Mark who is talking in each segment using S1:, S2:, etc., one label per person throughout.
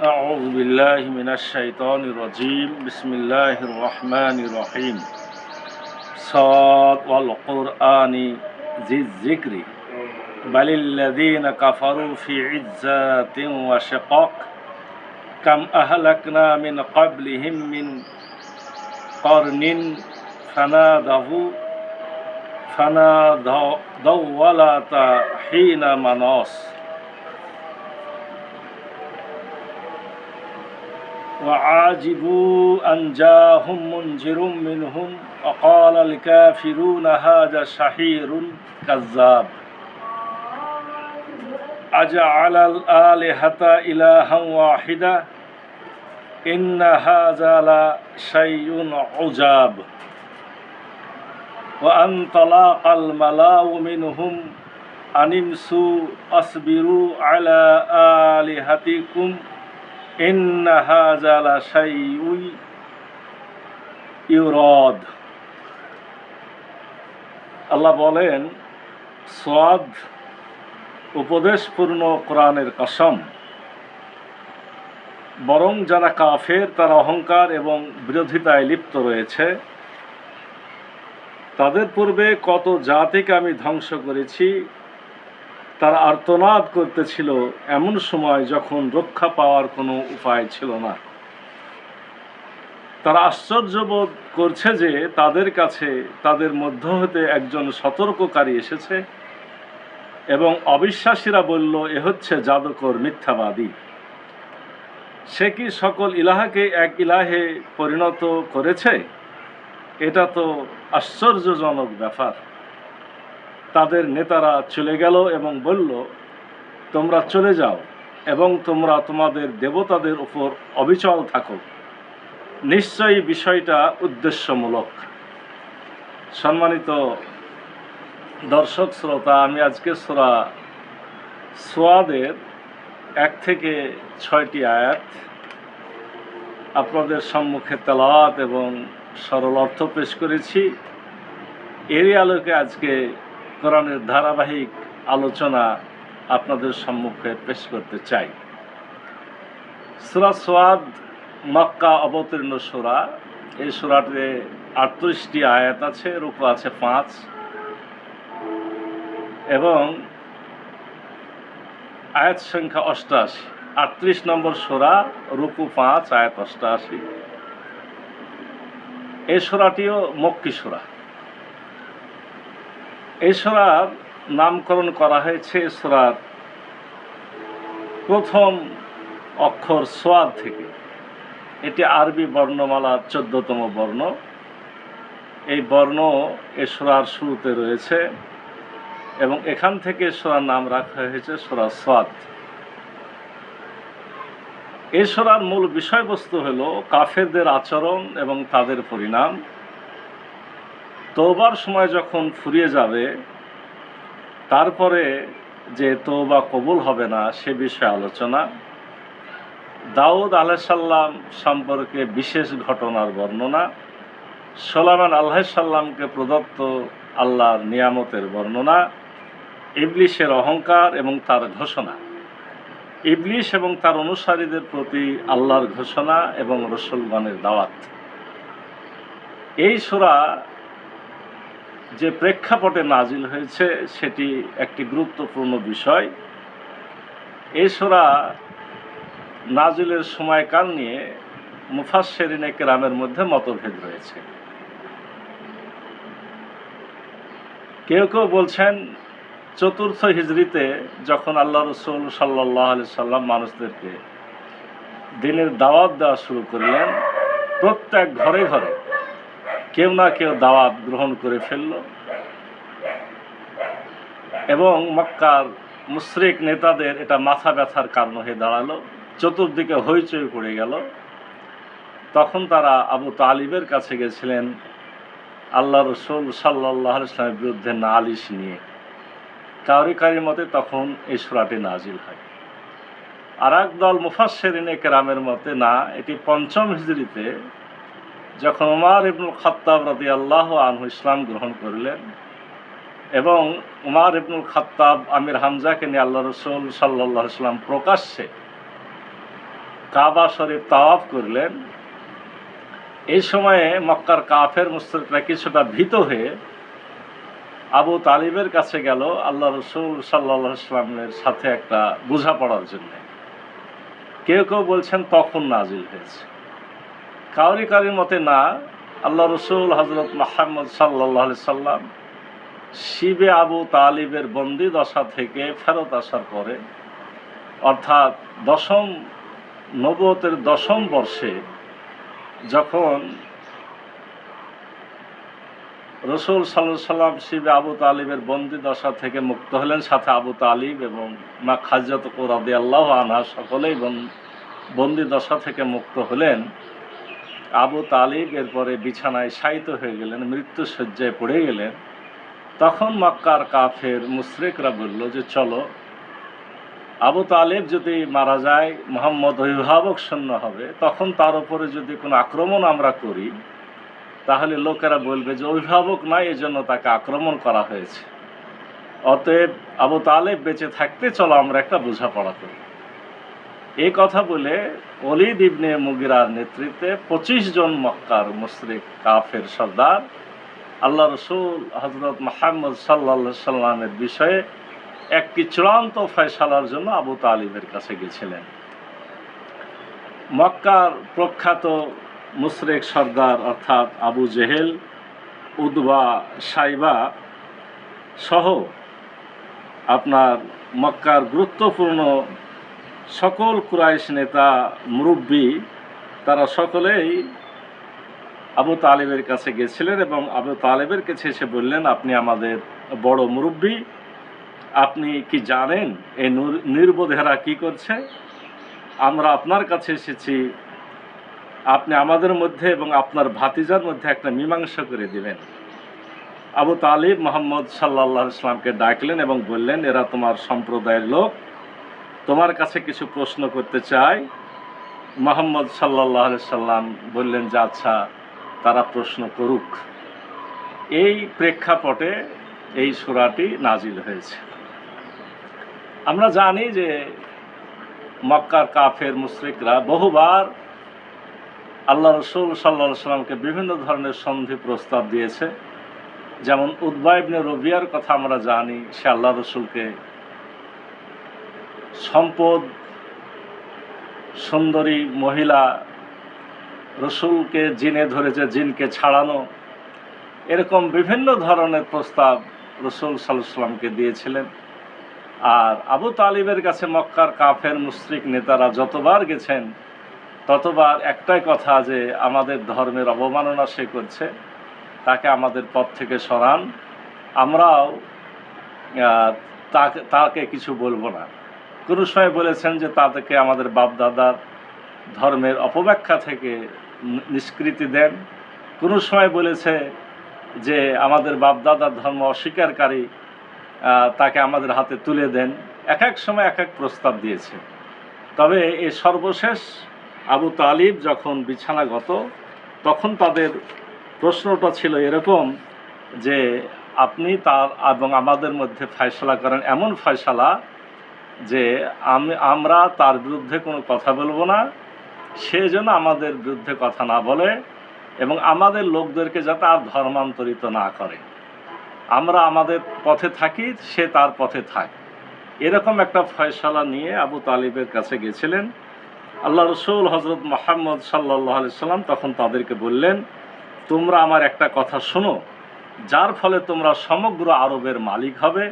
S1: أعوذ بالله من الشيطان الرجيم بسم الله الرحمن الرحيم صاد والقرآن ذي الذكر بل الذين كفروا في عزة وشقاق كم أهلكنا من قبلهم من قرن فنادوا ولا حين مناص وعاجبوا أن جاءهم منذر منهم وقال الكافرون هذا سحير كذاب أجعل الآلهة إلها واحدا إن هذا لشيء عجاب وأن طلاق الملاء منهم أن امسوا أصبروا على آلهتكم إن هذا لشيء يراد আল্লাহ বলেন সাদ উপদেশপূর্ণ কোরআনের কসম, বরং যারা কাফের তারা অহংকার এবং বিরোধিতায় লিপ্ত রয়েছে। তাদের পূর্বে কত জাতিকে আমি ধ্বংস করেছি, তারা আর্তনাদ করতেছিল এমন সময় যখন রক্ষা পাওয়ার কোনো উপায় ছিল না। তারা আশ্চর্যবোধ করছে যে তাদের কাছে তাদের মধ্য হতে একজন সতর্ককারী এসেছে এবং অবিশ্বাসীরা বলল, এ হচ্ছে জাদুকর, মিথ্যাবাদী। সে কি সকল ইলাহাকে এক ইলাহে পরিণত করেছে? এটা তো আশ্চর্যজনক ব্যাপার। তাদের নেতারা চলে গেল এবং বলল, তোমরা চলে যাও এবং তোমরা তোমাদের দেবতাদের উপর অবিচল থাকো, নিশ্চয়ই বিষয়টা উদ্দেশ্যমূলক। সম্মানিত দর্শক শ্রোতা, আমি আজকে সূরা সাদের 1 থেকে 6টি আয়াত আপনাদের সম্মুখে তেলাওয়াত এবং সরল অর্থ পেশ করেছি। এরই আলোকে আজকে কোরআনের ধারাবাহিক আলোচনা আপনাদের সম্মুখে পেশ করতে চাই। সূরা সাদ মক্কা অবতীর্ণ সূরা। এই সূরাতে 38টি আয়াত আছে, রুকু আছে 5 এবং আয়াত সংখ্যা 88। 38 নম্বর সূরা, রুকু 5, আয়াত 88। এই সূরাটিও মক্কি সূরা। এই সূরার নামকরণ করা হয়েছে এই সূরার প্রথম অক্ষর সাদ থেকে। এটি আরবি বর্ণমালার 14তম বর্ণ। এই বর্ণ এই সূরার শুরুতে রয়েছে এবং এখান থেকে সূরার নাম রাখা হয়েছে সূরা সাদ। এই সূরার মূল বিষয়বস্তু হলো কাফেরদের আচরণ এবং তাদের পরিণাম। তওবার সময় যখন ফুরিয়ে যাবে, তারপরে যে তওবা কবুল হবে না সে বিষয়ে আলোচনা। দাউদ আলাইহিস সালাম সম্পর্কে বিশেষ ঘটনার বর্ণনা। সুলাইমান আলাইহিস সালামকে প্রদত্ত আল্লাহর নিয়ামতের বর্ণনা। ইবলিসের অহংকার এবং তার ঘোষণা। ইবলিস এবং তার অনুসারীদের প্রতি আল্লাহর ঘোষণা এবং রাসূলগণের দাওয়াত। এই সূরা যে প্রেক্ষাপটে নাজিল হয়েছে সেটি একটি গুরুত্বপূর্ণ বিষয়। এই সূরা নাজিলের সময়কাল নিয়ে মুফাসসিরিনে কেরামের মধ্যে মতভেদ রয়েছে। কেউ কেউ বলছেন 4র্থ হিজরিতে যখন আল্লাহ রাসূল সাল্লাল্লাহু আলাইহি সাল্লাম মানুষদেরকে দ্বীনের দাওয়াত দেওয়া শুরু করলেন, প্রত্যেক ঘরে ঘরে কেউ না কেউ দাওয়াত গ্রহণ করে ফেলল এবং মক্কার মুশরিক নেতাদের এটা মাথা ব্যথার কারণ হয়ে দাঁড়ালো। চতুর্দিকে হইচই পড়ে গেল। তখন তারা আবু তালিবের কাছে গেছিলেন আল্লাহ রাসূল সাল্লাল্লাহু আলাইহি ওয়াসাল্লামের বিরুদ্ধে নালিশ নিয়ে। কারি মতে তখন এই সূরাটি নাজিল হয়। আর এক দল মুফাসসিরিনে কেরামের মতে না, এটি 5ম হিজরিতে যখন উমর ইবনুল খাত্তাব রাদিয়াল্লাহু আনহু ইসলাম গ্রহণ করলেন এবং উমর ইবনুল খাত্তাব আমির হামজাকে নিয়ে আল্লাহ রাসূল সাল্লাল্লাহু আলাইহি ওয়াসাল্লাম প্রকাশ্যে কাবা শরীফ তাওয়াফ করলেন। এই সময়ে মক্কার কাফের মুশরিকরা কিছুটা ভীত হয়ে আবু তালিবের কাছে গেল আল্লাহ রসুল সাল্লাল্লাহু আলাইহি ওয়াসাল্লামের সাথে একটা বোঝাপড়ার জন্য। কেউ কেউ বলছেন তখন নাজিল হয়েছে, কাউরি মতে না, আল্লাহ রসুল হজরত মুহাম্মদ সাল্লাল্লাহু আলাইহি সাল্লাম শিবে আবু তালিবের বন্দি দশা থেকে ফেরত আসার পরে, অর্থাৎ নবুয়তের 10ম বর্ষে যখন রসুল সাল্লাল্লাহু আলাইহি সাল্লাম শিবে আবু তালিবের বন্দি দশা থেকে মুক্ত হলেন, সাথে আবু তালিব এবং মা খাদিজা রাদিয়াল্লাহু আনহা সকলেই বন্দি দশা থেকে মুক্ত হলেন। আবু তালিব এরপরে বিছানায় শায়িত হয়ে গেলেন, মৃত্যুশয্যায় পড়ে গেলেন। তখন মক্কার কাফের মুশরিকরা বলল যে চলো, আবু তালিব যদি মারা যায় মুহাম্মদ অভিভাবক শূন্য হবে, তখন তার উপরে যদি কোনো আক্রমণ আমরা করি তাহলে লোকেরা বলবে যে অভিভাবক নয়, এজন্য তাকে আক্রমণ করা হয়েছে। অতএব আবু তালিব বেঁচে থাকতে চলো আমরা একটা বোঝাপড়া করি। এই কথা বলে ওলীদ ইবনে মুগিরার নেতৃত্বে 25 জন মক্কার মুশরিক কাফের সর্দার আল্লাহ রসুল হজরত মুহাম্মদ সাল্লাল্লাহু আলাইহি সাল্লামের বিষয়ে একটি চূড়ান্ত ফয়সালার জন্য আবু তালিবের কাছে গেছিলেন। মক্কার প্রখ্যাত মুশরিক সর্দার অর্থাৎ আবু জেহেল, উতবা, শাইবা সহ আপনার মক্কার গুরুত্বপূর্ণ সকল কুরাইশ নেতা, মুরব্বী, তারা সকলেই আবু তালিবের কাছে গেছিলেন এবং আবু তালিবের কাছে এসে বললেন, আপনি আমাদের বড় মুরব্বী, আপনি কি জানেন এই নির্বোধেরা কি করছে? আমরা আপনার কাছে এসেছি, আপনি আমাদের মধ্যে এবং আপনার ভাতিজার মধ্যে একটা মীমাংসা করে দিবেন। আবু তালিব মুহাম্মদ সাল্লাল্লাহু আলাইহি ওয়াসাল্লামকে ডাকলেন এবং বললেন, এরা তোমার সম্প্রদায়ের লোক, তোমার কাছে কিছু প্রশ্ন করতে চাই। মুহাম্মদ সাল্লাল্লাহু আলাইহি ওয়াসাল্লাম বললেন যে আচ্ছা, তারা প্রশ্ন করুক। এই প্রেক্ষাপটে এই সূরাটি নাজিল হয়েছে। আমরা জানি যে মক্কার কাফের মুশরিকরা বহুবার আল্লাহ রসুল সাল্লাল্লাহু আলাইহি ওয়াসাল্লামকে বিভিন্ন ধরনের সন্ধি প্রস্তাব দিয়েছে। যেমন উতবা ইবনে রবিয়ার কথা আমরা জানি, সে আল্লাহ রসুলকে সম্পদ, সুন্দরী মহিলা, রসুলকে জিনে ধরেছে, জিনকে ছাড়ানো, এরকম বিভিন্ন ধরনের প্রস্তাব রসুল সাল্লাল্লাহু আলাইহি ওয়াসাল্লামকে দিয়েছিলেন। আর আবু তালিবের কাছে মক্কার কাফের মুশরিক নেতারা যতবার গেছেন ততবার একটাই কথা, যে আমাদের ধর্মের অবমাননা সে করছে, তাকে আমাদের পথ থেকে সরান, আমরাও তাকে কিছু বলবো না। কোনো সময় বলেছেন যে তাদেরকে আমাদের বাপদাদার ধর্মের অপব্যাখ্যা থেকে নিষ্কৃতি দেন। কোনো সময় বলেছে যে আমাদের বাপদাদার ধর্ম অস্বীকারী, তাকে আমাদের হাতে তুলে দেন। এক এক সময় এক এক প্রস্তাব দিয়েছে। তবে এই সর্বশেষ আবু তালিব যখন বিছানাগত, তখন তাদের প্রশ্নটা ছিল এরকম যে আপনি তার এবং আমাদের মধ্যে ফয়সালা করেন, এমন ফয়সালা যে আমরা তার বিরুদ্ধে কোনো কথা বলবো না, সে যেন আমাদের বিরুদ্ধে কথা না বলে এবং আমাদের লোকদেরকে যাতে আর ধর্মান্তরিত না করে, আমরা আমাদের পথে থাকি, সে তার পথে থাক। এরকম একটা ফয়সালা নিয়ে আবু তালিবের কাছে গেছিলেন। আল্লাহ রসুল হজরত মুহাম্মদ সাল্লাল্লাহু আলাইহি সাল্লাম তখন তাদেরকে বললেন, তোমরা আমার একটা কথা শোনো, যার ফলে তোমরা সমগ্র আরবের মালিক হবে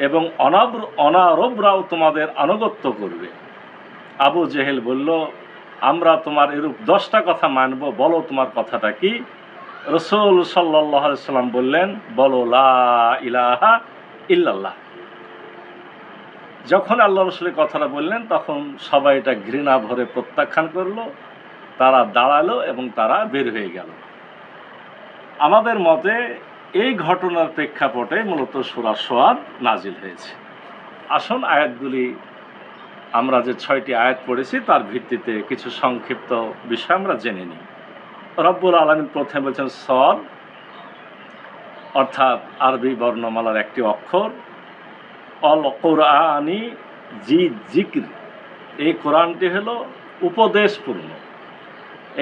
S1: এবং অনারবরাও তোমাদের আনুগত্য করবে। আবু জেহেল বলল, আমরা তোমার এরূপ 10টা কথা মানব, বলো তোমার কথাটা কি? রসুল সাল্লাল্লাহু আলাইহি সাল্লাম বললেন, বলো লা ইলাহা ইল্লাল্লাহ। যখন আল্লাহ রসুলের কথাটা বললেন তখন সবাই এটা ঘৃণা ভরে প্রত্যাখ্যান করলো, তারা দাঁড়ালো এবং তারা বের হয়ে গেল। আমাদের মতে এই ঘটনার প্রেক্ষাপটে মূলত সূরা সোয়াদ নাজিল হয়েছে। আসুন আয়াতগুলি, আমরা যে 6টি আয়াত পড়েছি তার ভিত্তিতে কিছু সংক্ষিপ্ত বিষয় আমরা জেনে নিই। রব্বুল আলামিন প্রথমে বলছেন সদ, অর্থাৎ আরবি বর্ণমালার একটি অক্ষর। অল কোরআনি জি জিক্র, এই কোরআনটি হলো উপদেশপূর্ণ।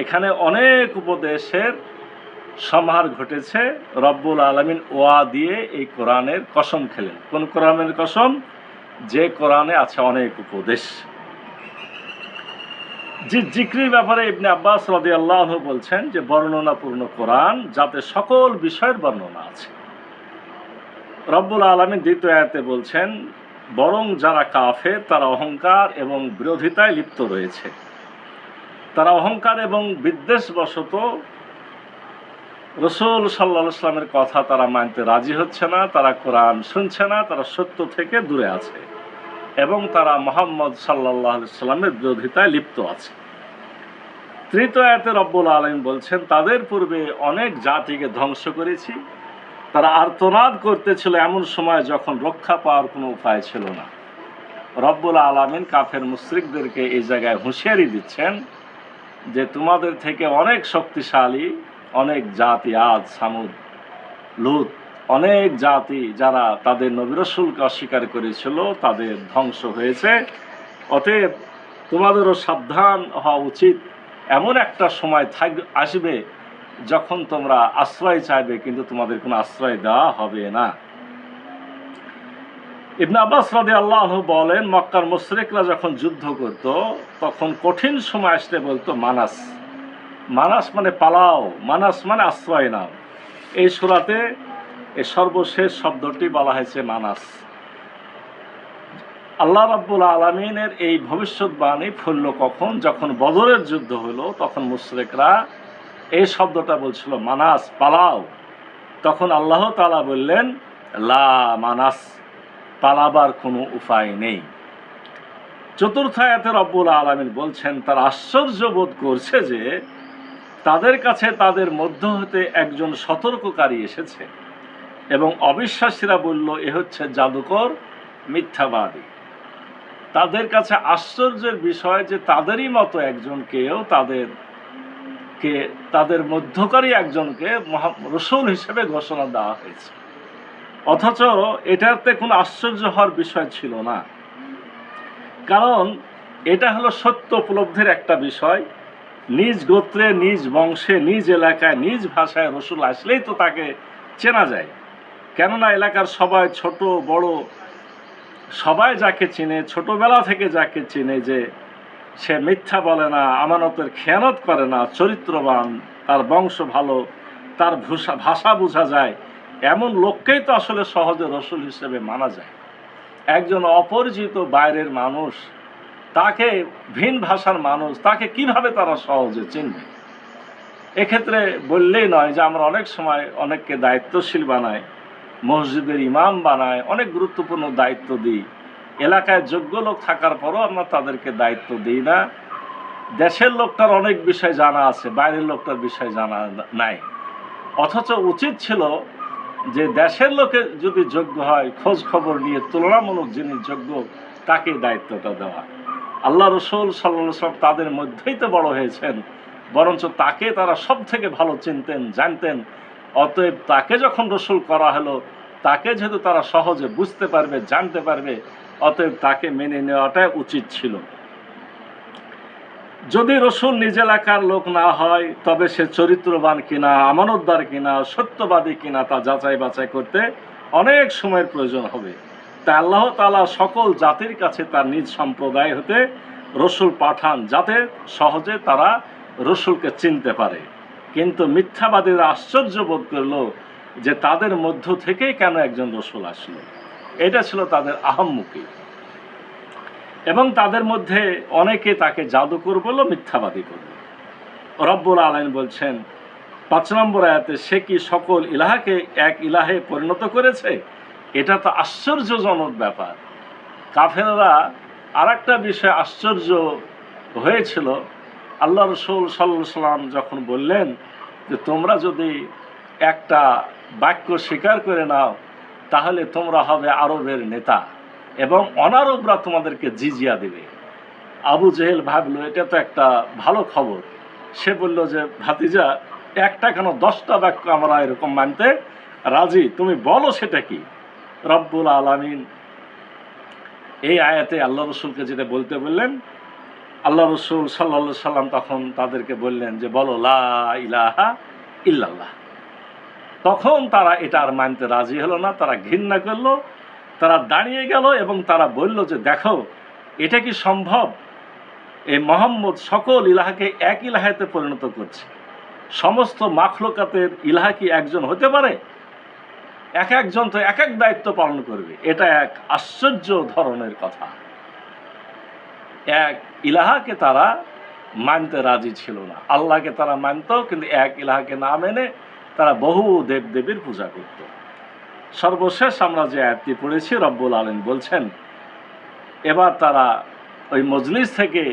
S1: এখানে অনেক উপদেশের সমাহার ঘটেছে। রব্বুল আলামিন ওয়া দিয়ে এই কোরআনের কসম খেলেন। কোন কোরআনের কসম? যে কোরআনে আছে অনেক উপদেশ। জিক্রির ব্যাপারে ইবনে আব্বাস রাদিয়াল্লাহু আনহু বলছেন যে বর্ণনাপূর্ণ কোরআন, যাতে সকল বিষয়ের বর্ণনা আছে। রব্বুল আলামিন দ্বিতীয় আয়াতে বলছেন, বরং যারা কাফের তারা অহংকার এবং বিরোধিতায় লিপ্ত রয়েছে। তারা অহংকার এবং বিদ্বেষবশত রাসূল সাল্লাল্লাহু আলাইহি ওয়াসাল্লামের কথা তারা মানতে রাজি হচ্ছে না, তারা কোরআন শুনছে না, তারা সত্য থেকে দূরে আছে এবং তারা মুহাম্মদ সাল্লাল্লাহু আলাইহি ওয়াসাল্লামের বিরোধিতায় লিপ্ত আছে। তৃতীয় আয়াতে রব্বুল আলামিন বলছেন, তাদের পূর্বে অনেক জাতিকে ধ্বংস করেছি, তারা আর্তনাদ করতেছিল এমন সময় যখন রক্ষা পাওয়ার কোনো উপায় ছিল না। রব্বুল আলামিন কাফের মুশরিকদেরকে এই জায়গায় হুঁশিয়ারি দিচ্ছেন যে তোমাদের থেকে অনেক শক্তিশালী অনেক জাতি, আদ, সামুদ, লুত, অনেক জাতি যারা তাদের নবী রাসূলকে অস্বীকার করেছিল তাদের ধ্বংস হয়েছে। অতএব তোমাদেরও সাবধান হওয়া উচিত। এমন একটা সময় আসবে যখন তোমরা আশ্রয় চাইবে কিন্তু তোমাদের কোনো আশ্রয় দেওয়া হবে না। ইবনে আব্বাস রাদিয়াল্লাহু আনহু বলেন, মক্কার মুশরিকরা যখন যুদ্ধ করত তখন কঠিন সময় আসলে বলতো মানাস। মানাস মানে পালাও, মানাস মানে আশ্রয় নাও। এই সূরাতে এই সর্বশেষ শব্দটি বলা হয়েছে মানাস। আল্লাহ রাব্বুল আলামিনের এই ভবিষ্যৎবাণী ফুলল কখন? যখন বদরের যুদ্ধ হলো তখন মুশরিকরা এই শব্দটা বলছিল মানাস, পালাও। তখন আল্লাহ তাআলা বললেন, লা মানাস, পালাবার কোনো উপায় নেই। চতুর্থ আয়াতে রব্বুল আলামিন বলছেন, তারা আশ্চর্য বোধ করছে যে তাদের কাছে তাদের মধ্য হতে একজন সতর্ককারী এসেছে এবং অবিশ্বাসীরা বলল, এ হচ্ছে জাদুকর, মিথ্যাবাদী। তাদের কাছে আশ্চর্যের বিষয় যে তাদেরই মতো একজনকেও তাদের মধ্যকারী একজনকে রাসূল হিসেবে ঘোষণা দেওয়া হয়েছে, অথচ এটাতে কোনো আশ্চর্য হওয়ার বিষয় ছিল না। কারণ এটা হলো সত্য উপলব্ধির একটা বিষয়। নিজ গোত্রে, নিজ বংশে, নিজ এলাকায়, নিজ ভাষায় রাসূল আসলেই তো তাকে চেনা যায়। কেননা এলাকার সবাই, ছোট বড় সবাই যাকে চিনে, ছোটবেলা থেকে যাকে চিনে যে সে মিথ্যা বলে না, আমানতের খেয়ানত করে না, চরিত্রবান, তার বংশ ভালো, তার ভাষা বোঝা যায়, এমন লোককেই তো আসলে সহজে রাসূল হিসেবে মানা যায়। একজন অপরিচিত বাইরের মানুষ, তাকে ভিন ভাষার মানুষ, তাকে কিভাবে তারা সহজে চিনবে? এক্ষেত্রে বললেই নয় যে আমরা অনেক সময় অনেককে দায়িত্বশীল বানাই, মসজিদের ইমাম বানায়, অনেক গুরুত্বপূর্ণ দায়িত্ব দিই। এলাকায় যোগ্য লোক থাকার পরও আমরা তাদেরকে দায়িত্ব দিই না। দেশের লোকটার অনেক বিষয় জানা আছে, বাইরের লোকটার বিষয় জানা নাই। অথচ উচিত ছিল যে দেশের লোকে যদি যোগ্য হয়, খোঁজ খবর নিয়ে তুলনামূলক যিনি যোগ্য তাকে দায়িত্বটা দেওয়া। আল্লাহ রাসূল সাল্লাল্লাহু আলাইহি ওয়াসাল্লাম তাদের মধ্যেই তো বড় হয়েছেন, বরঞ্চ তাকে তারা সব থেকে ভালো চিনতেন, জানতেন। অতএব তাকে যখন রাসূল করা হলো, তাকে যেহেতু তারা সহজে বুঝতে পারবে, জানতে পারবে, অতএব তাকে মেনে নেওয়াটাই উচিত ছিল। যদি রাসূল নিজ এলাকার লোক না হয়, তবে সে চরিত্রবান কিনা, আমানতদার কিনা, সত্যবাদী কিনা তা যাচাই বাছাই করতে অনেক সময়ের প্রয়োজন হবে। তাই আল্লাহ তাআলা সকল জাতির কাছে তার নিজ সম্প্রদায় হতে রাসূল পাঠান, যাতে সহজে তারা রাসূলকে চিনতে পারে। কিন্তু মিথ্যাবাদীরা আশ্চর্য বোধ করল যে তাদের মধ্য থেকেই কেন একজন রাসূল আসলো। এটা ছিল তাদের আহাম্মকি। এবং তাদের মধ্যে অনেকে তাকে জাদুকর বলল, মিথ্যাবাদী করল। রব্বুল আলামিন বলছেন ৫ নম্বর আয়াতে, সে কি সকল ইলাহকে এক ইলাহে পরিণত করেছে? এটা তো আশ্চর্যজনক ব্যাপার। কাফেররা আর একটা বিষয় আশ্চর্য হয়েছিল। আল্লাহ রাসূল সাল্লাল্লাহু আলাইহি ওয়াসাল্লাম যখন বললেন যে তোমরা যদি একটা বাক্য স্বীকার করে নাও তাহলে তোমরা হবে আরবের নেতা এবং অনারবরা তোমাদেরকে জিজিয়া দেবে। আবু জেহেল ভাবলো এটা তো একটা ভালো খবর। সে বলল যে ভাতিজা, একটা কেন 10টা বাক্য আমরা এরকম মানতে রাজি, তুমি বলো সেটা কি? রব্বুল আলামিন এই আয়াতে আল্লাহ রাসূলকে যেটা বলতে বললেন আল্লাহ রসুল সাল্লাল্লাহু সাল্লাম তখন তাদেরকে বললেন যে বলো লা ইলাহা ইল্লাল্লাহ। তখন তারা এটা আর মানতে রাজি হলো না, তারা ঘৃণা করলো, তারা দাঁড়িয়ে গেল এবং তারা বলল যে দেখো এটা কি সম্ভব, এই মোহাম্মদ সকল ইলাহাকে এক ইলাহাতে পরিণত করছে, সমস্ত মাখলুকাতের ইলাহা কি একজন হতে পারে? এক একজন তো এক এক দায়িত্ব পালন করবে, এটা এক আশ্চর্য ধরনের কথা। এক ইলাহাকে তারা মানতে রাজি ছিল না, আল্লাহকে তারা মানত কিন্তু এক ইলাহাকে না মেনে তারা বহু দেবদেবীর পূজা করত। সর্বশেষ আমরা যে আয়াতটি পড়েছি, রব্বুল আলামিন বলছেন এবার তারা ওই মজলিস থেকে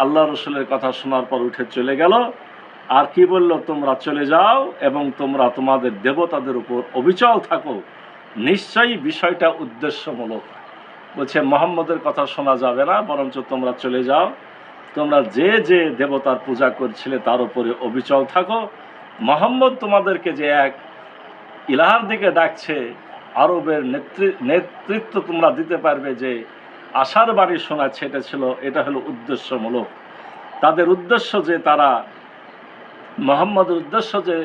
S1: আল্লাহ রসুলের কথা শোনার পর উঠে চলে গেল। আর কি বলল, তোমরা চলে যাও এবং তোমরা তোমাদের দেবতাদের উপর অবিচল থাকো, নিশ্চয়ই বিষয়টা উদ্দেশ্যমূলক। বলছে মোহাম্মদের কথা শোনা যাবে না, বরঞ্চ তোমরা চলে যাও, তোমরা যে যে দেবতার পূজা করছিলে তার উপরে অবিচল থাকো। মোহাম্মদ তোমাদেরকে যে এক ইলাহার দিকে ডাকছে, আরবের নেতৃত্ব তোমরা দিতে পারবে, যে আশার বাণী শোনাচ্ছে, এটা হলো উদ্দেশ্যমূলক। তাদের উদ্দেশ্য যে তারা মোহাম্মদের উদ্দেশ্য যে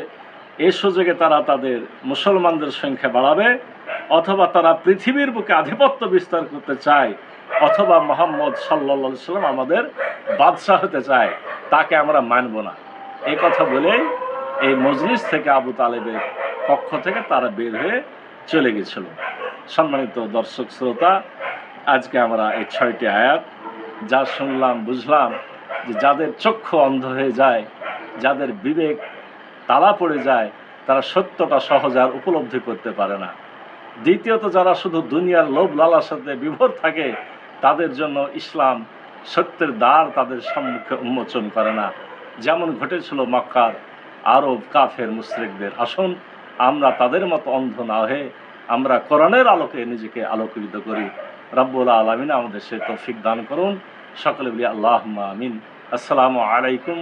S1: এই সুযোগে তারা তাদের মুসলমানদের সংখ্যা বাড়াবে, অথবা তারা পৃথিবীর বুকে আধিপত্য বিস্তার করতে চায়, অথবা মোহাম্মদ সাল্লাল্লাহু আলাইহি সাল্লাম আমাদের বাদশাহ হতে চায়, তাকে আমরা মানব না। এই কথা বলে এই মজলিস থেকে আবু তালেবের পক্ষ থেকে তারা বের হয়ে চলে গেছিল। সম্মানিত দর্শক শ্রোতা, আজকে আমরা এই 6টি আয়াত যা শুনলাম বুঝলাম যে যাদের চক্ষু অন্ধ হয়ে যায়, যাদের বিবেক তালা পড়ে যায়, তারা সত্যটা সহজে আর উপলব্ধি করতে পারে না। দ্বিতীয়ত, যারা শুধু দুনিয়ার লোভ লালসাতে বিভোর থাকে, তাদের জন্য ইসলাম সত্যের দ্বার তাদের সম্মুখে উন্মোচন করে না, যেমন ঘটেছিল মক্কার আরব কাফের মুশরিকদের। আসুন আমরা তাদের মতো অন্ধ না হয়ে আমরা কোরআনের আলোকে নিজেকে আলোকিত করি। রব্বুল আলামিন আমাদের সে তৌফিক দান করুন। সকলে বলি আল্লাহুম্মা আমিন। আসসালামু আলাইকুম।